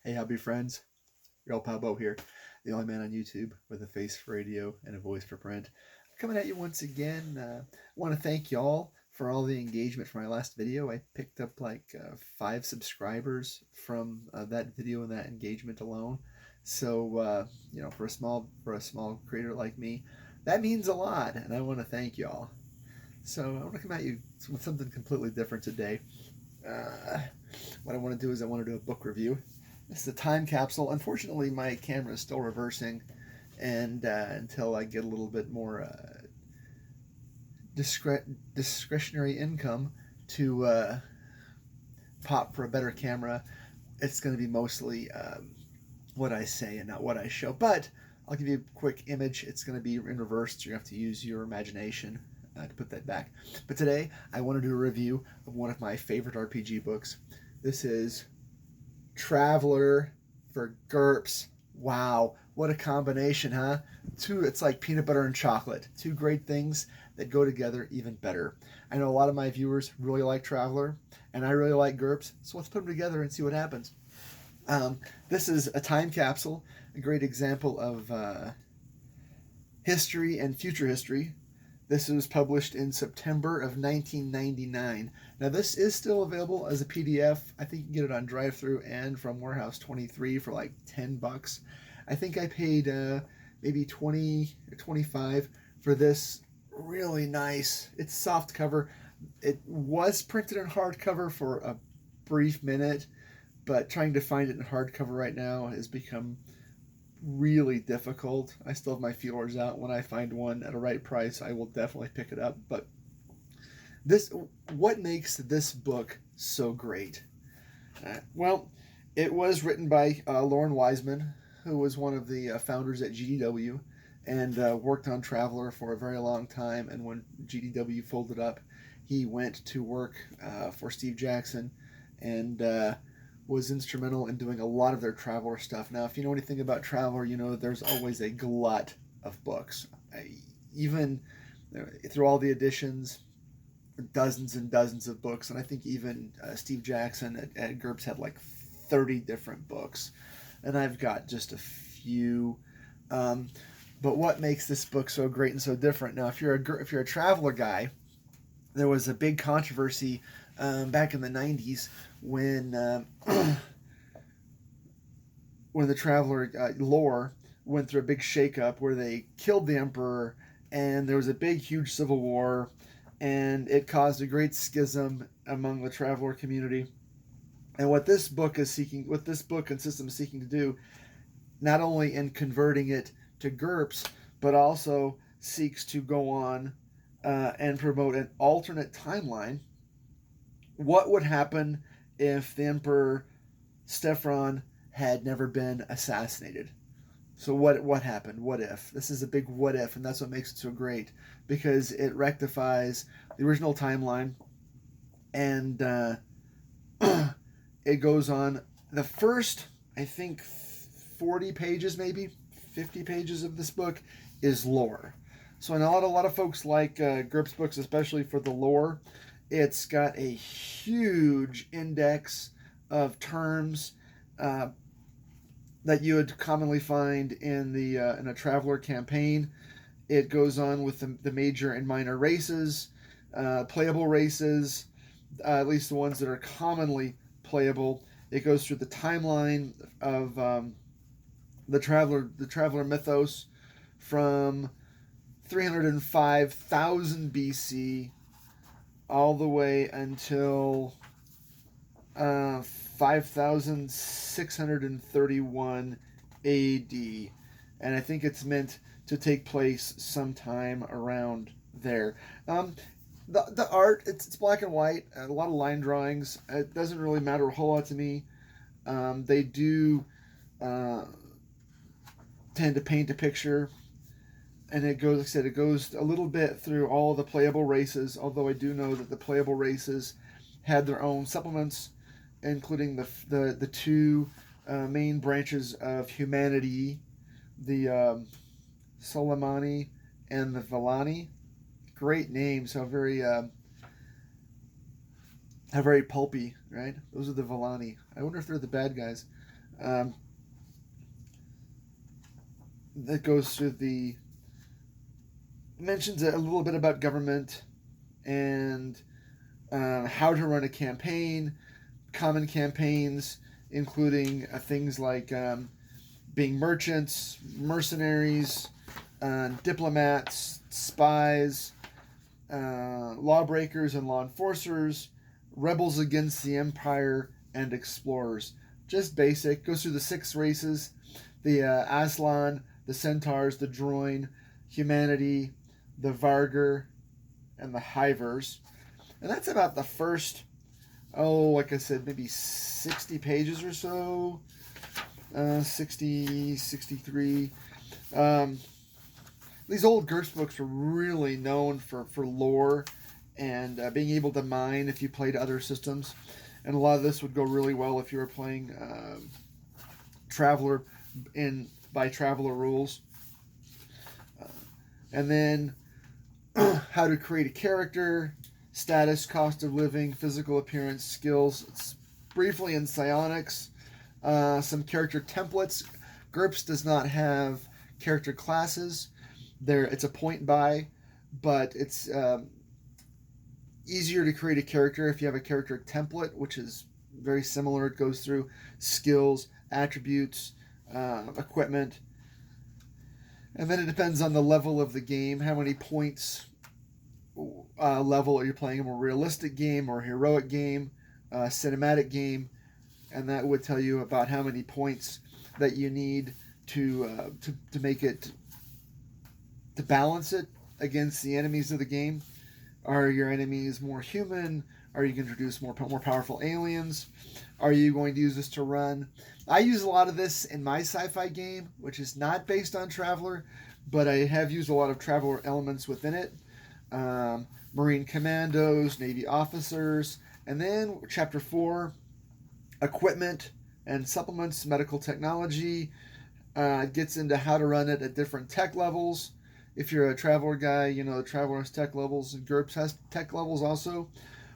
Hey, hobby friends. Your old pal Bo here, the only man on YouTube with a face for radio and a voice for print. Coming at you once again. Want to thank y'all for all the engagement for my last video. I picked up like 5 subscribers from that video and that engagement alone. So for a small creator like me, that means a lot, and I want to thank y'all. So I want to come at you with something completely different today. Uh, what I want to do is I want to do a book review. This is a time capsule. Unfortunately, my camera is still reversing, and until I get a little bit more discretionary income to pop for a better camera, it's going to be mostly what I say and not what I show. But I'll give you a quick image. It's going to be in reverse, so you have to use your imagination to put that back. But today, I want to do a review of one of my favorite RPG books. This is Traveller for GURPS. Wow, what a combination, huh? It's like peanut butter and chocolate. Two great things that go together even better. I know a lot of my viewers really like Traveller, and I really like GURPS, so let's put them together and see what happens. This is a time capsule, a great example of history and future history. This was published in September of 1999. Now, this is still available as a PDF. I think you can get it on drive-thru and from Warehouse 23 for like $10. I think I paid maybe 20 or 25 for this really nice. It's soft cover. It was printed in hardcover for a brief minute, but trying to find it in hardcover right now has become really difficult. I still have my feelers out. When I find one at a right price, I will definitely pick it up. But what makes this book so great? Well, it was written by Lauren Wiseman, who was one of the founders at GDW and worked on Traveller for a very long time. And when GDW folded up, he went to work for Steve Jackson and was instrumental in doing a lot of their Traveller stuff. Now, if you know anything about Traveller, you know there's always a glut of books. Even through all the editions, dozens and dozens of books, and I think even Steve Jackson at GURPS had like 30 different books, and I've got just a few. But what makes this book so great and so different? Now, if you're a Traveller guy, there was a big controversy back in the 90s when when the Traveller lore went through a big shakeup where they killed the Emperor, and there was a big, huge civil war, and it caused a great schism among the Traveller community. And what this book and system is seeking to do, not only in converting it to GURPS, but also seeks to go on and promote an alternate timeline. What would happen if the Emperor Strephon had never been assassinated? So what happened? What if? This is a big what if, and that's what makes it so great, because it rectifies the original timeline, and it goes on. The first, I think, 40 pages, maybe 50 pages of this book is lore. So I know a lot of folks like GURPS books, especially for the lore. It's got a huge index of terms that you would commonly find in a Traveller campaign. It goes on with the major and minor races, playable races, at least the ones that are commonly playable. It goes through the timeline of the Traveller mythos from 305,000 BC all the way until 5,631 AD, and I think it's meant to take place sometime around there. The art, it's black and white, a lot of line drawings. It doesn't really matter a whole lot to me. They do tend to paint a picture, and it goes, like I said, it goes a little bit through all the playable races, although I do know that the playable races had their own supplements, including the two main branches of humanity, the Soleimani and the Villani. Great names, how very pulpy, right? Those are the Villani. I wonder if they're the bad guys. Um, that goes through the mentions a little bit about government and how to run a campaign, common campaigns, including things like being merchants, mercenaries, diplomats, spies, lawbreakers and law enforcers, rebels against the empire, and explorers. Just basic. Goes through the 6 races: the Aslan, the Centaurs, the Droin, humanity, the Vargur, and the Hivers. And that's about the first, like I said, maybe 60 pages or so. 60, 63. These old GURPS books are really known for lore and being able to mine if you played other systems. And a lot of this would go really well if you were playing Traveller by Traveller rules. And then how to create a character, status, cost of living, physical appearance, skills. It's briefly in psionics. Some character templates. GURPS does not have character classes. It's a point buy, but it's easier to create a character if you have a character template, which is very similar. It goes through skills, attributes, equipment, and then it depends on the level of the game, how many points level are you playing, a more realistic game or heroic game, cinematic game, and that would tell you about how many points that you need to make it, to balance it against the enemies of the game. Are your enemies more human? Are you going to introduce more powerful aliens? Are you going to use this to run? I use a lot of this in my sci-fi game, which is not based on Traveller, but I have used a lot of Traveller elements within it. Marine commandos, Navy officers, and then Chapter 4, equipment and supplements, medical technology. It gets into how to run it at different tech levels. If you're a Traveller guy, you know the Traveller has tech levels, and GURPS has tech levels also.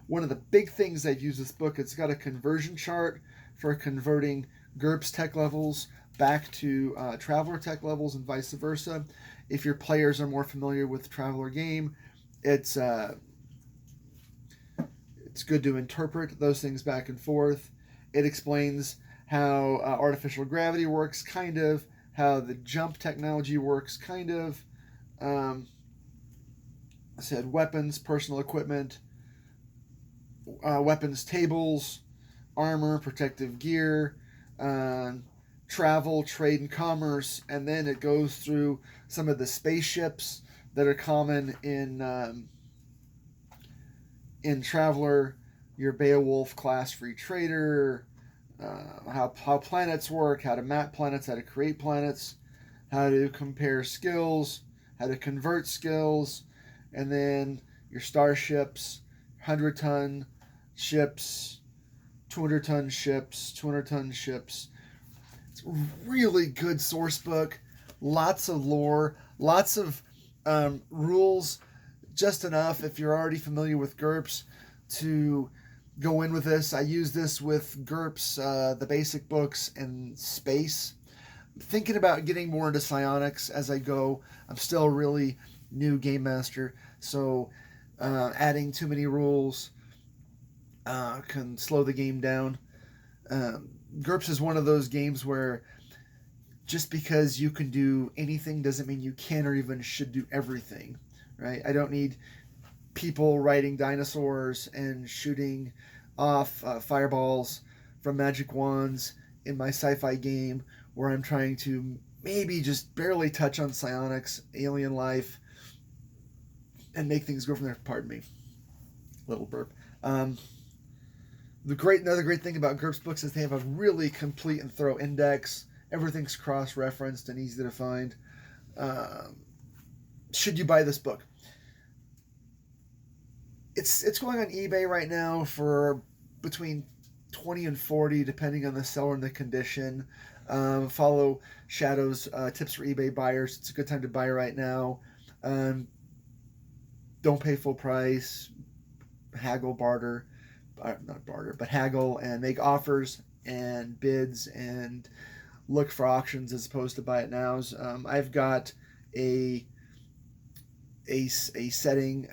One of the big things I've used this book, it's got a conversion chart for converting GURPS tech levels back to Traveller tech levels and vice versa. If your players are more familiar with the Traveller game, it's good to interpret those things back and forth. It explains how artificial gravity works, kind of, how the jump technology works, kind of. I said weapons, personal equipment, weapons tables, armor, protective gear, travel, trade, and commerce, and then it goes through some of the spaceships that are common in Traveller, your Beowulf class free trader, how planets work, how to map planets, how to create planets, how to compare skills, how to convert skills, and then your starships, 100-ton ships, 200-ton ships, 200-ton ships. It's a really good source book, lots of lore, lots of rules, just enough if you're already familiar with GURPS to go in with this. I use this with GURPS, the basic books, and space. I'm thinking about getting more into psionics as I go. I'm still a really new game master, so adding too many rules can slow the game down. GURPS is one of those games where just because you can do anything doesn't mean you can or even should do everything, right? I don't need people riding dinosaurs and shooting off fireballs from magic wands in my sci-fi game where I'm trying to maybe just barely touch on psionics, alien life, and make things go from there. Pardon me. Little burp. Another great thing about GURPS books is they have a really complete and thorough index. Everything's cross-referenced and easy to find. Should you buy this book? It's going on eBay right now for between $20 and $40, depending on the seller and the condition. Follow Shadow's tips for eBay buyers. It's a good time to buy right now. Don't pay full price. Haggle, barter, not barter, but haggle and make offers and bids and look for auctions as opposed to buy it nows. I've got a setting,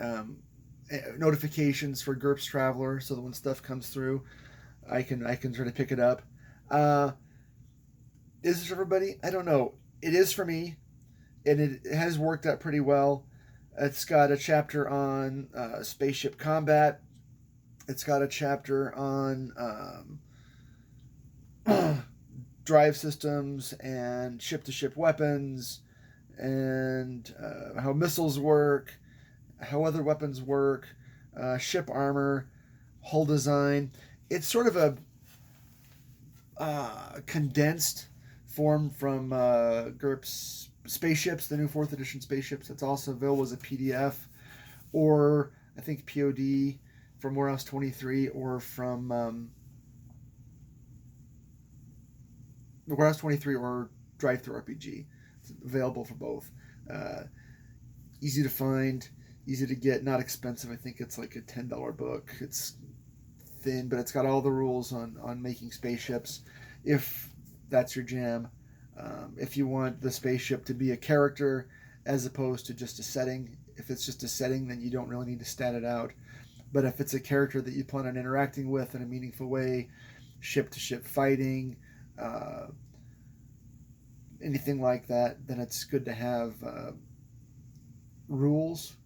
notifications for GURPS Traveller, so that when stuff comes through, I can try to pick it up. Is this for everybody? I don't know. It is for me, and it has worked out pretty well. It's got a chapter on spaceship combat. It's got a chapter on drive systems and ship-to-ship weapons, and how missiles work, how other weapons work, ship armor, hull design. It's sort of a condensed form from GURPS Spaceships, the new 4th edition Spaceships. It's also available as a PDF, or I think POD from Warehouse 23, or from Warehouse 23 or Drive-Thru RPG. It's available for both. Easy to find, easy to get, not expensive. I think it's like a $10 book. It's thin, but it's got all the rules on making spaceships, if that's your jam. If you want the spaceship to be a character as opposed to just a setting. If it's just a setting, then you don't really need to stat it out. But if it's a character that you plan on interacting with in a meaningful way, ship-to-ship fighting, anything like that, then it's good to have rules,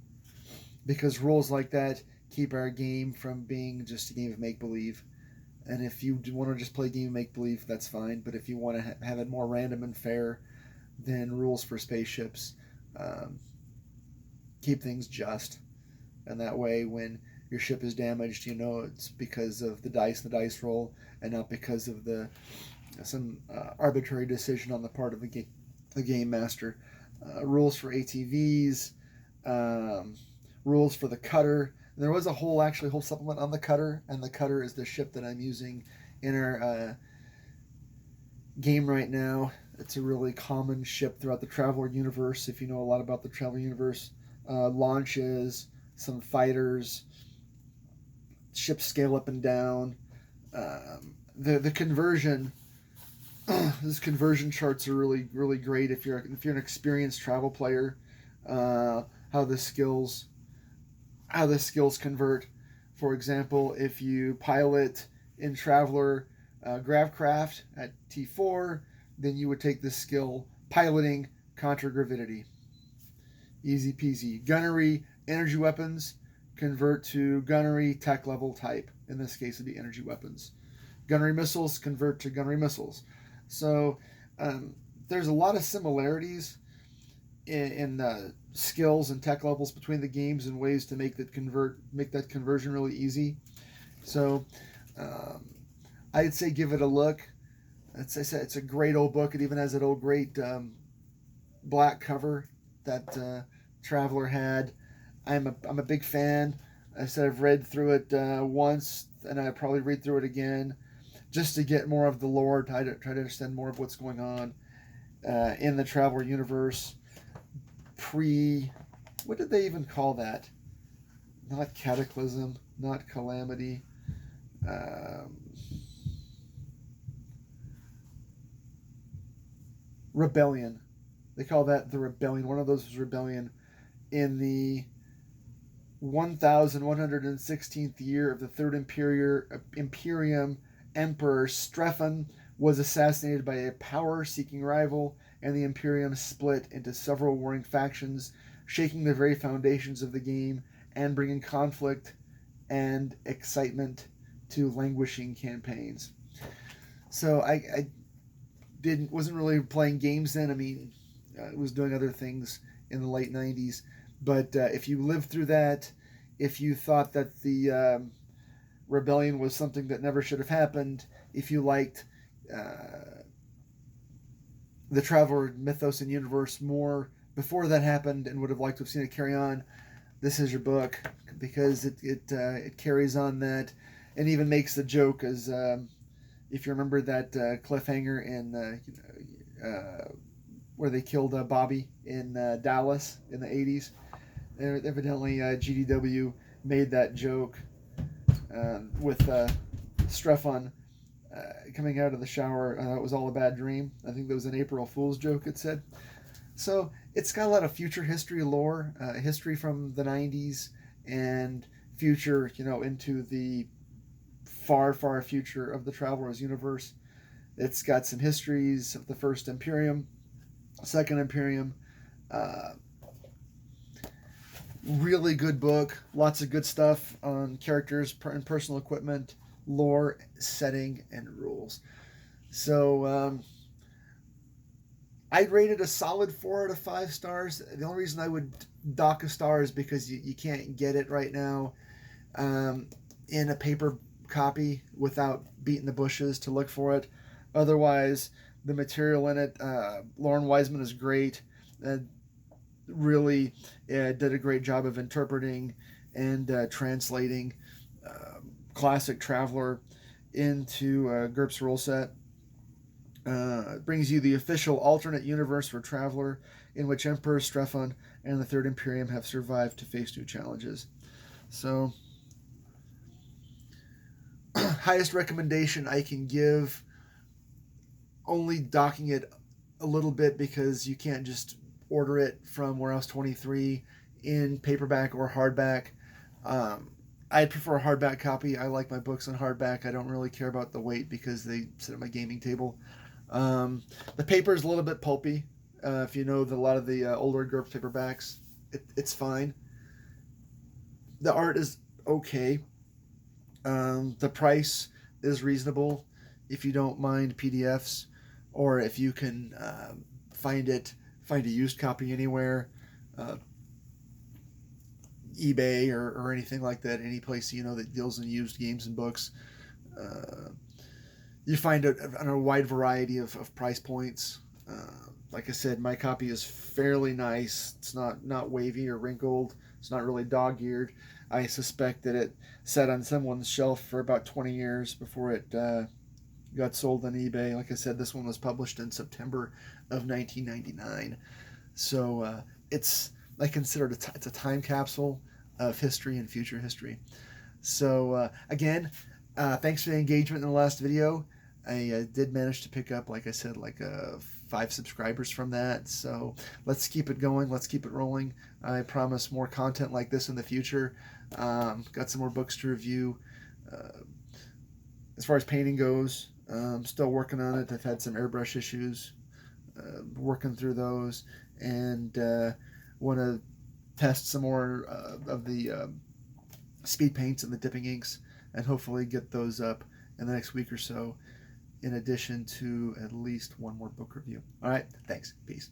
because rules like that keep our game from being just a game of make-believe. And if you want to just play a game of make-believe, that's fine. But if you want to have it more random and fair, then rules for spaceships keep things just. And that way, when your ship is damaged, you know it's because of the dice and the dice roll, and not because of some arbitrary decision on the part of the game master. Rules for ATVs, rules for the cutter. And there was a whole supplement on the cutter, and the cutter is the ship that I'm using in our game right now. It's a really common ship throughout the Traveller universe, if you know a lot about the Traveller universe. Launches, some fighters, ships scale up and down. The conversion, these conversion charts are really, really great if you're an experienced travel player. How the skills convert. For example, if you pilot in Traveller Gravcraft at T4, then you would take the skill piloting contragravidity. Easy peasy. Gunnery, energy weapons convert to gunnery tech level type. In this case, it'd be energy weapons. Gunnery missiles convert to gunnery missiles. So there's a lot of similarities in skills and tech levels between the games, and ways to make that conversion really easy. So I'd say give it a look. As I said, it's a great old book. It even has that old great black cover that Traveller had. I'm a big fan. I said I've read through it once, and I'd probably read through it again, just to get more of the lore, try to understand more of what's going on in the Traveller universe. What did they even call that? Not cataclysm, not calamity. Rebellion. They call that the Rebellion. One of those was Rebellion. In the 1116th year of the Third Imperium, Emperor Strephon was assassinated by a power-seeking rival, and the Imperium split into several warring factions, shaking the very foundations of the game and bringing conflict and excitement to languishing campaigns. So I wasn't really playing games then. I mean, I was doing other things in the late 90s. But if you lived through that, if you thought that the rebellion was something that never should have happened, if you liked the Traveller mythos and universe more before that happened and would have liked to have seen it carry on, this is your book, because it carries on that, and even makes the joke, as if you remember that cliffhanger in where they killed Bobby in Dallas in the 80s. Evidently, GDW made that joke with Strephon coming out of the shower, it was all a bad dream. I think that was an April Fool's joke, it said. So it's got a lot of future history lore, history from the 90s, and future, into the far, far future of the Traveller's universe. It's got some histories of the First Imperium, Second Imperium. Uh, really good book. Lots of good stuff on characters and personal equipment, lore, setting, and rules. So I'd rate it a solid 4 out of 5 stars. The only reason I would dock a star is because you can't get it right now in a paper copy without beating the bushes to look for it. Otherwise, the material in it, Lauren Wiseman is great. Really did a great job of interpreting and translating classic Traveller into GURPS rule set. It brings you the official alternate universe for Traveller, in which Emperor Strephon and the Third Imperium have survived to face new challenges. So, highest recommendation I can give, only docking it a little bit because you can't just order it from Warehouse 23 in paperback or hardback. I prefer a hardback copy. I like my books on hardback. I don't really care about the weight because they sit at my gaming table. The paper is a little bit pulpy. If you know a lot of the older GURPS paperbacks, it's fine. The art is okay. The price is reasonable if you don't mind PDFs, or if you can find a used copy anywhere, eBay or anything like that, any place that deals in used games and books. You find it on a wide variety of price points. Like I said, my copy is fairly nice. It's not wavy or wrinkled. It's not really dog-eared. I suspect that it sat on someone's shelf for about 20 years before it got sold on eBay. Like I said, this one was published in September of 1999. So I consider it's a time capsule of history and future history. So again, thanks for the engagement in the last video. I did manage to pick up, like I said, 5 subscribers from that. So let's keep it going. Let's keep it rolling. I promise more content like this in the future. Got some more books to review. As far as painting goes, I'm still working on it. I've had some airbrush issues, working through those, and want to test some more of the speed paints and the dipping inks, and hopefully get those up in the next week or so, in addition to at least one more book review. All right, thanks. Peace.